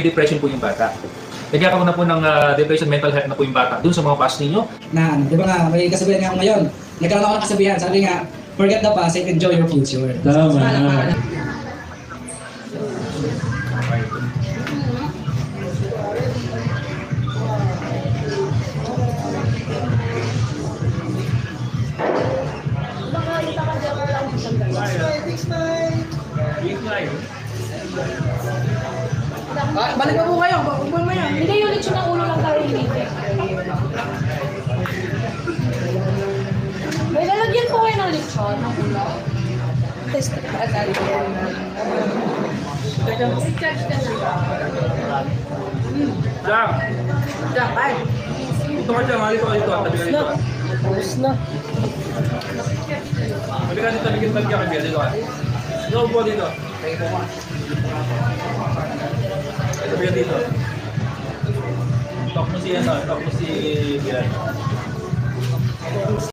may depression po yung bata. Nagkakaroon na po ng depression, mental health na po yung bata. Doon sa mga past ninyo. Na, di ba nga, may kasabihan nga ako ngayon. Nagkaroon ako ng kasabihan, sabi nga, forget the past and enjoy your future. Tama. Balik mo po kayo, bukban mo yan. Hindi yung lechon ng ulo lang tayo hindi. May lalagyan po kayo ng lechon ng ulo. Test ka na. Recharge ka na. Jack! Diyan, ay. Ito ka dyan, halika ka dito. Tabi ka dito. Tapos na. Tabi ka dito, tabi ka dito. Ikaw po dito. Tabi ka dito. Talk mo si Bian.